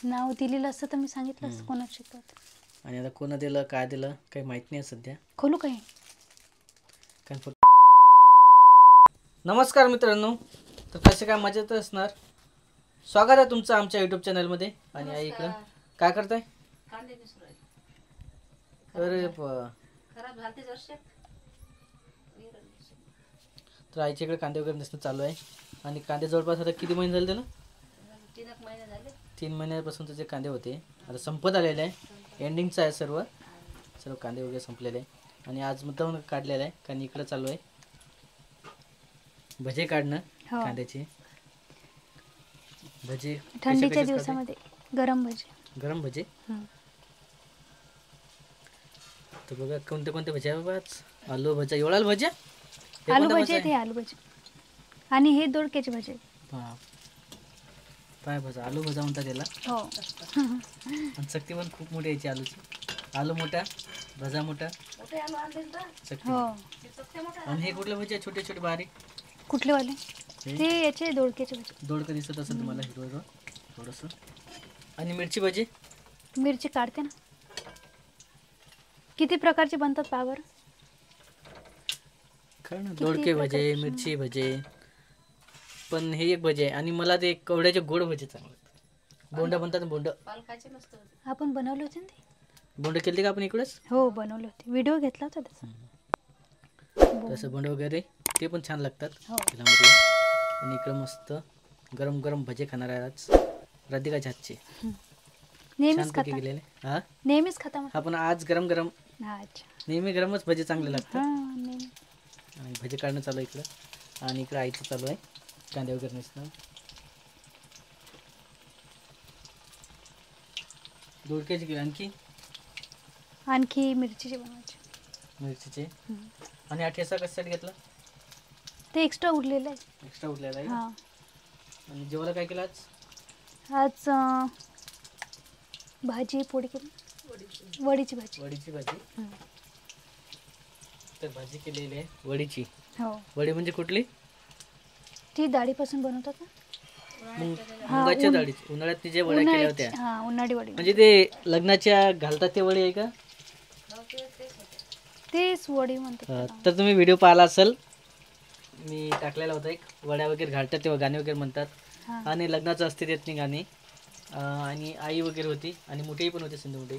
नाव दिलेलं असतं तर मी सांगितलं असतं कोणाला शिकवत. आणि आता कोण दिलं काय दिलं काही माहित नाही सध्या. खोलू काय? कारण फक्त नमस्कार मित्रांनो, तर कसे काय मजेत असणार. स्वागत आहे तुमचं आमच्या यूट्यूब चॅनलमध्ये. आणि आई इकडं काय करताय? अरे तर आईच्या इकडे कांदे वगैरे नसणं चालू आहे. आणि कांदे जवळपास आता किती महिने झाले त्याला? 3 महिन्यापासून त्याचे कांदे होते. आता संपत आलेले आहे, एंडिंगचं आहे सर्व कांदे वगैरे संपलेले आहे. आणि आज मुद्दाम काढलेला आहे कारण इकडं चालू आहे भजे काढणं. कांद्याचे भजे थंडीच्या दिवसामध्ये गरम भजे. तर बघा कोणते कोणते भजे आहे बाबा. आलू भजा, एवढा भजा, आलू भजे ते आलू भजे. आणि हे दोडक्याचे भजे. हां काय भजा, आलू भजा म्हणतात त्याला. हो. आणि चकती पण खूप मोठी यायची आलूची. आलू मोठा, भजा मोठा, चकती. आणि हे कुठले भजे? छोटे छोटे बारीक. कुठले वाले? ते याचे दोडक्याचे भजे. दोडकं दिसत असेल तुम्हाला हिरवं थोडंसं. आणि मिरची भजी. मिरची काढते ना. किती प्रकारचे बनतात पावर? काय ना, दोडके भजे, मिरची भजे. पण हे एक भजे आहे. आणि मला ते कवड्याचे गोड भजे चांगले. बोंड म्हणतात ना, बोंड. आपण बनवले होते ना ते. बोंड केले का आपण इकडेच? हो बनवले होते, व्हिडिओ घेतला होता त्याचा. तसं बोंड वगैरे ते पण छान लागतात. हो. आणि इकडे मस्त गरम गरम भजे खाणार आहे आज राधिकाच्या हातचे. नेहमीच खाता गेलेले. हा नेहमीच खाता आपण आज गरम गरम. अच्छा. नेहमी गरमच भजे चांगले लागतात. नेहमी. आणि भजे काढणं चालू आहे इकडं. आणि इकडं आईचं चालू आहे कांदे वगैरे नसणं. दोडक्याची केली. आणखी मिरचीचे बनवायचे. मिरचीचे. आणि हा ठेचा कशासाठी घेतला? ते एक्स्ट्रा उरलेलं आहे. एक्स्ट्रा उरलेला आहे. हां. आणि जेवायला काय केलं आज? आज भाजी पोळी केली. वडीची भाजी. तर भाजी केलेली आहे वडीची. हो. वडी म्हणजे कुठली? ती डाळीपासून बनवतात ना. मुगाच्या डाळीची. उन्हाळ्यात जे वड्या केल्या होत्या. हां, उन्हाळी वडी. म्हणजे ते लग्नाच्या घालतात ते वडी आहे का? तेच वडी म्हणतात. तर तुम्ही व्हिडिओ पाहिला असेल, मी टाकलेला होता एक. वड्या वगैरे घालतात तेव्हा गाणे वगैरे म्हणतात. आणि लग्नाचं असते त्यात नाही गाणी. आणि आई वगैरे होती आणि मोठेही पण होते, सिंधू मोठे,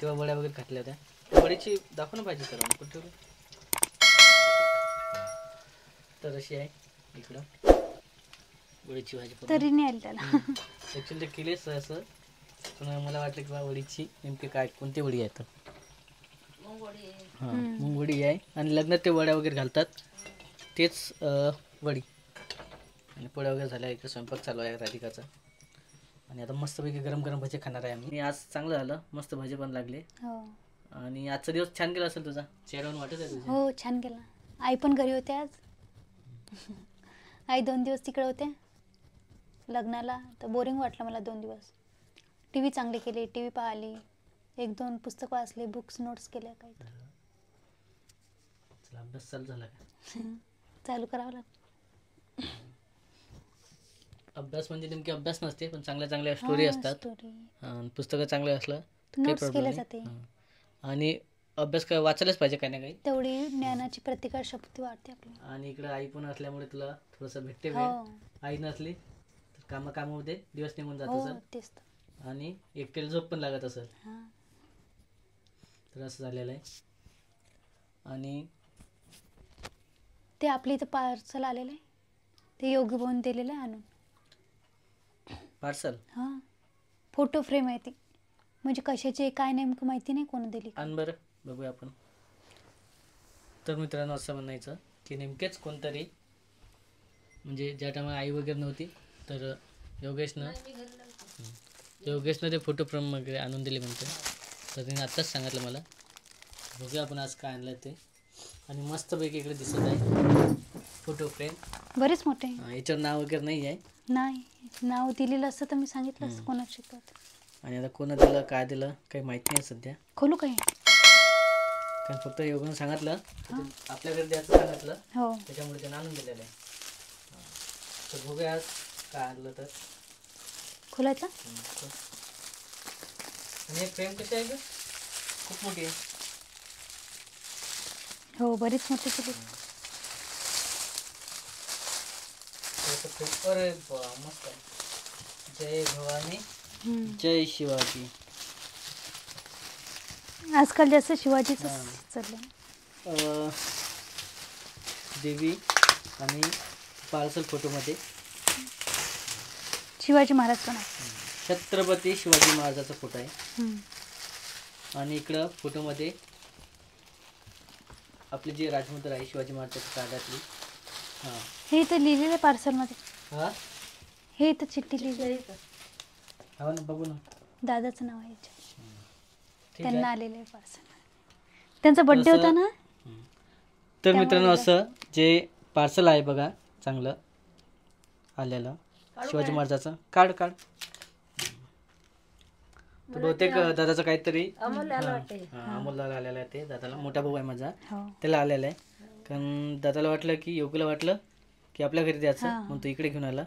तेव्हा वड्या वगैरे घातल्या होत्या. वडीची दाखव ना पाहिजे सर कुठे. तर अशी आहे इकडं वडीची भाजी. तरी नाही आली त्याला. ॲक्च्युली ते केलेच असं, पण मला वाटलं की बा वडीची नेमकी काय कोणती वडी आहे. तर हां मूग वडी आहे. आणि लग्नात ते वड्या वगैरे घालतात तेच वडी. आणि पोळ्या वगैरे झाल्या. इकडे स्वयंपाक चालू आहे राधिकाचा. आणि आता मस्तपैकी गरम गरम भजे खाणार आहे आम्ही. आज चांगलं झालं, मस्त भजे पण लागले. आणि आजचा दिवस छान गेला असेल तुझा, चेहऱ्यावरून वाटत आहे तुझ्या. हो छान गेला. आई पण घरी होते आज. आई 2 दिवस तिकडे होते लग्नाला. तर बोरिंग वाटलं मला 2 दिवस. टी व्ही चांगले केले, टी व्ही पाहिली, 1-2 पुस्तकं वाचले, बुक्स नोट्स केल्या. काही अभ्यास चालू झाला का? चालू करावं लागतं. अभ्यास म्हणजे नेमकी अभ्यास नसते, पण चांगल्या चांगल्या स्टोरी असतात. पुस्तकं चांगले असलं काही प्रॉब्लेम नाही. आणि अभ्यास काय वाचायलाच पाहिजे काही ना काही. तेवढी ज्ञानाची प्रतिकार शक्ती वाढते आपली. आणि इकडे आई पण असल्यामुळे तुला थोडंसं भेटते वेळ. आई नसली तर कामामध्ये दिवस निघून जात असेल. आणि एकट्याला झोप पण लागत असेल. तर असं झालेलं आहे. आणि ते आपल्या इथं पार्सल आलेलं आहे, ते योगी भाऊन दिलेलं आहे आणून. पार्सल? हां, फोटो फ्रेम आहे ती. म्हणजे कशाची काय नेमकं माहिती नाही, कोण दिली. आण बरं बघूया आपण. तर मित्रांनो असं म्हणायचं की नेमकेच कोणतरी, म्हणजे ज्या टायमाला आई वगैरे नव्हती तर योगेशनं ते फोटो फ्रेम वगैरे आणून दिले म्हणते. तर तिने आत्ताच सांगितलं मला. बघूया आपण आज काय आणलं ते. आणि मस्तपैकी इकडे दिसत आहे फोटो फ्रेम. बरेच मोठे. याच्यावर नाव वगैरे नाही आहे. नाही, नाव दिलेलं असतं तर मी सांगितलं असतं कोणाला शिकवत. आणि आता कोण दिलं काय दिलं काही माहित नाही सध्या. खोलू काय? कारण फक्त योगानं सांगितलं आपल्या घरी द्यायचं सांगितलं. हो, त्याच्यामुळे त्यानं आणून दिलेलं आहे. तर बघूया आज काय आणलं तर. खोलायचं. आणि फ्रेम कशी आहे ग? खूप मोठी आहे. हो बरीच मोठी केली. अरे बा मस्त आहे. जय भवानी हम्म. जय शिवाजी. आजकाल जास्त शिवाजीच हां. चाललं. देवी आणि पार्सल फोटोमध्ये शिवाजी महाराज पण आहे. छत्रपती शिवाजी महाराजाचा फोटो आहे. हम्म. आणि इकडं फोटोमध्ये आपली जी राजमुद्रा आहे शिवाजी महाराजाच्या काळातली. हां हे इथं लिहिलेलं आहे पार्सलमध्ये. हां हे इथं चिठ्ठी लिहिली आहे. हा ना बघू ना. दादाचं नाव आहे याच्यात. ठीक त्यांना आहे. आलेलं आहे पार्सल. त्यांचा बर्थडे होता ना. तर मित्रांनो असं जे पार्सल आहे बघा चांगलं आलेलं शिवाजी महाराजाचं. काढ काढ. तर बहुतेक दादाचं काहीतरी अमोलला आलेलं आहे. ते दादाला मोठा भाऊ आहे माझा, हो. त्याला आलेलं आहे. कारण दादाला वाटलं की योगीला वाटलं की आपल्या घरी द्यायचं हां. म्हणून तो इकडे घेऊन आला.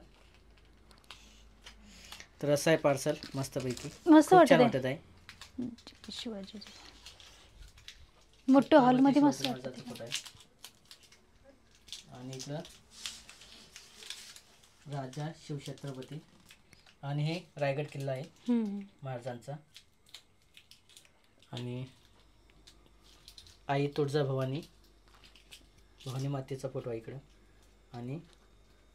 तर असं आहे पार्सल मस्तपैकी. मस्त खूप छान वाटत वाटत आहे. शिवाजी मोठ्या हॉलमध्ये मस्त शिवाजी वाटत महाराजाचा फोटो आहे. आणि इकडं राजा शिवछत्रपती. आणि हे रायगड किल्ला आहे महाराजांचा. आणि आई तुळजाभवानी भवानी मातेचा फोटो आहे इकडं. आणि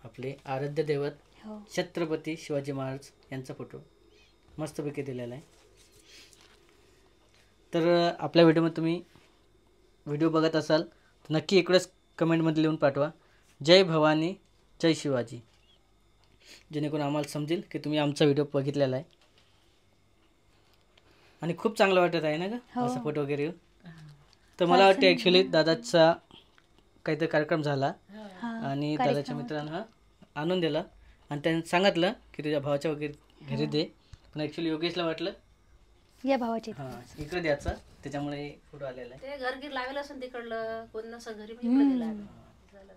आपले आराध्य दैवत हो. छत्रपती शिवाजी महाराज यांचा फोटो मस्तपैकी दिलेला आहे. तर आपल्या व्हिडिओमध्ये तुम्ही व्हिडिओ बघत असाल तर नक्की इकडेच कमेंटमध्ये लिहून पाठवा जय भवानी जय शिवाजी, जेणेकरून आम्हाला समजेल की तुम्ही आमचा व्हिडिओ बघितलेला आहे. आणि खूप चांगलं वाटत आहे ना ग हो. असा फोटो वगैरे येऊन. तर मला वाटतं ॲक्च्युली दादाचा काहीतरी कार्यक्रम झाला आणि दादाच्या मित्रांनं हा आणून दिला आणि त्यांनी सांगितलं की तुझ्या भावाच्या वगैरे घरी दे. पण ॲक्च्युली योगेशला वाटलं या भावाची हां इकडे द्यायचा, त्याच्यामुळे फोटो आलेला आहे. ते घरगीर लावेल असं तिकडलं कोण नसं घरी मी इकडे दिला झालं.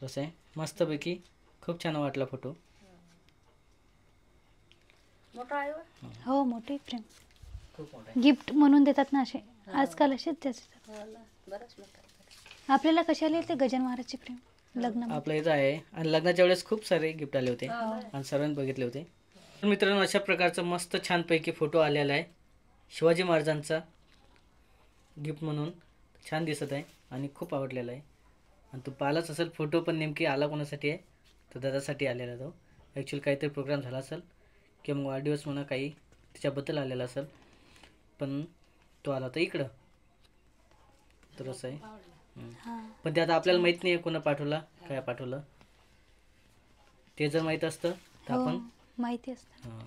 तसं आहे मस्तपैकी. खूप छान वाटला फोटो. मोठा आहे व. हो मोठी फ्रेम खूप मोठा आहे. गिफ्ट म्हणून देतात ना असे. आजकाल असेच जास्त. हो ना, बरंच मोठा आहे. आपल्याला कशाला येते गजान महाराजची फ्रेम लग्न. आपल्या इथं आहे आणि लग्नाच्या वेळेस खूप सारे गिफ्ट आले होते आणि सर्वांनी बघितले होते. तर मित्रांनो अशा प्रकारचा मस्त छानपैकी फोटो आलेला आहे शिवाजी महाराजांचा गिफ्ट म्हणून. छान दिसत आहे आणि खूप आवडलेला आहे. आणि तो पाहिलाच असेल फोटो, पण नेमकी आला कोणासाठी आहे तर दादासाठी आलेला तो. ॲक्च्युली काहीतरी प्रोग्राम झाला असेल किंवा मग वाढदिवस म्हणा काही त्याच्याबद्दल आलेला असेल, पण तो आला तर इकडं. तर असं आहे. पण ते आता आपल्याला माहीत नाही कोणा पाठवला काय पाठवलं. ते जर माहीत असतं तर आपण माहिती असतं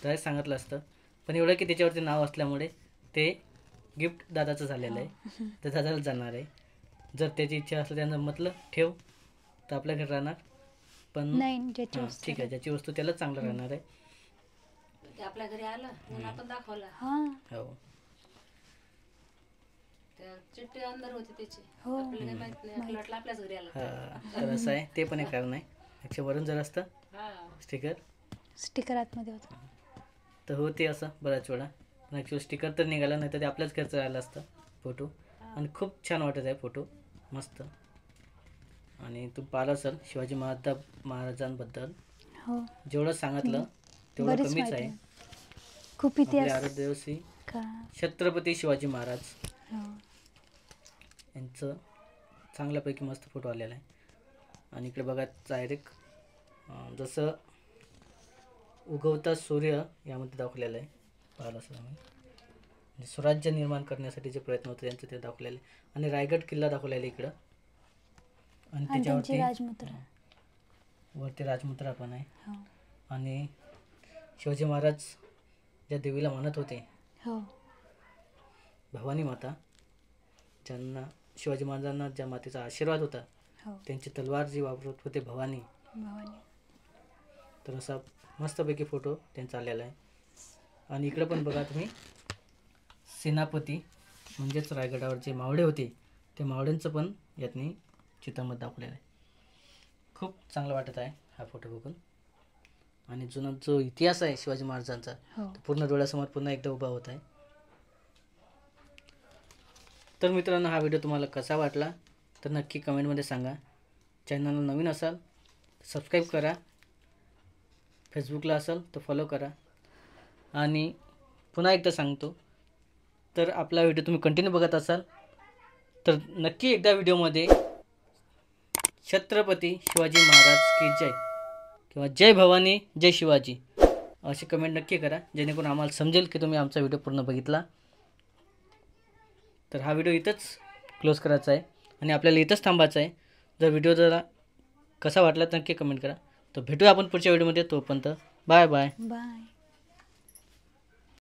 तर सांगितलं असतं. पण एवढं की त्याच्यावरती नाव असल्यामुळे ते गिफ्ट दादाचं झालेलं आहे. तर दादाला जाणार आहे. जर त्याची इच्छा असली त्यांना म्हटलं ठेव तर आपल्या घरी राहणार. पण नाही ज्याची वस्तू. ठीक आहे, ज्याची वस्तू त्याला चांगलं राहणार आहे. ते आपल्या घरी आलं म्हणून आपण दाखवला. हां हो त्या चिठ्ठी अंदर होती त्याची. हो. आपल्याला काही माहित नाही. आपल्याला वाटलं आपल्याच घरी आलं. तर असं आहे. ते पण एक कारण आहे. ॲक्च्युली वरून जर असतं स्टिकर स्टिकर आतमध्ये होतं तर होते असं बऱ्याच वेळा. पण ॲक्च्युली स्टिकर तर निघाला नाही तर ते आपल्याच घरचं राहिलं असतं फोटो. आणि खूप छान वाटत आहे फोटो मस्त. आणि तू पाहिला असेल शिवाजी महाराजांबद्दल हो. जेवढं सांगितलं तेवढं बरीच कमीच माहिती आहे. खूप आपले इतिहास आराध्य दिवशी का. छत्रपती शिवाजी महाराज हो. यांचं चांगल्यापैकी मस्त फोटो आलेला आहे. आणि इकडे बघा डायरेक्ट जसं उगवता सूर्य यामध्ये दाखवलेलं आहे. पाहिलं असेल आम्ही म्हणजे स्वराज्य निर्माण करण्यासाठी जे प्रयत्न होते त्यांचं ते दाखवलेलं आहे. आणि रायगड किल्ला दाखवलेला आहे इकडं. आणि आणि त्यांची त्याच्यावरती राजमुद्रा. वरती राजमुद्रा पण आहे. हो. आणि शिवाजी महाराज ज्या देवीला मानत होते हो. भवानी माता, ज्यांना शिवाजी महाराजांना ज्या मातेचा आशीर्वाद होता हो. त्यांची तलवार जी वापरत होते भवानी. तर असा मस्तपैकी फोटो त्यांचा आलेला आहे. आणि इकडं पण बघा तुम्ही सेनापती म्हणजेच रायगडावर जे मावळे होते ते मावळ्यांचं पण यातनी चित्रामध्ये दाखवलेलं आहे. खूप चांगलं वाटत आहे हा फोटो बघून. आणि जुना जो इतिहास आहे शिवाजी महाराजांचा हो. तो पूर्ण डोळ्यासमोर पुन्हा एकदा उभा होत आहे. तर मित्रांनो, हा व्हिडिओ तुम्हाला कसा वाटला तर नक्की कमेंटमध्ये सांगा. चॅनलला नवीन असाल सबस्क्राईब करा, फेसबुकला असाल तर फॉलो करा. आणि पुन्हा एकदा सांगतो, तर आपला व्हिडिओ तुम्ही कंटिन्यू बघत असाल तर नक्की एकदा व्हिडिओमध्ये छत्रपती शिवाजी महाराज की जय किंवा जय भवानी जय शिवाजी अशी कमेंट नक्की करा, जेणेकरून आम्हाला समजेल की तुम्ही आमचा व्हिडिओ पूर्ण बघितला. तर हा व्हिडिओ इथंच क्लोज करायचा आहे आणि आपल्याला इथंच थांबायचं आहे. जर व्हिडिओ जरा कसा वाटला तर नक्की कमेंट करा. तर भेटूया आपण पुढच्या व्हिडिओमध्ये. तोपर्यंत बाय बाय. बाय.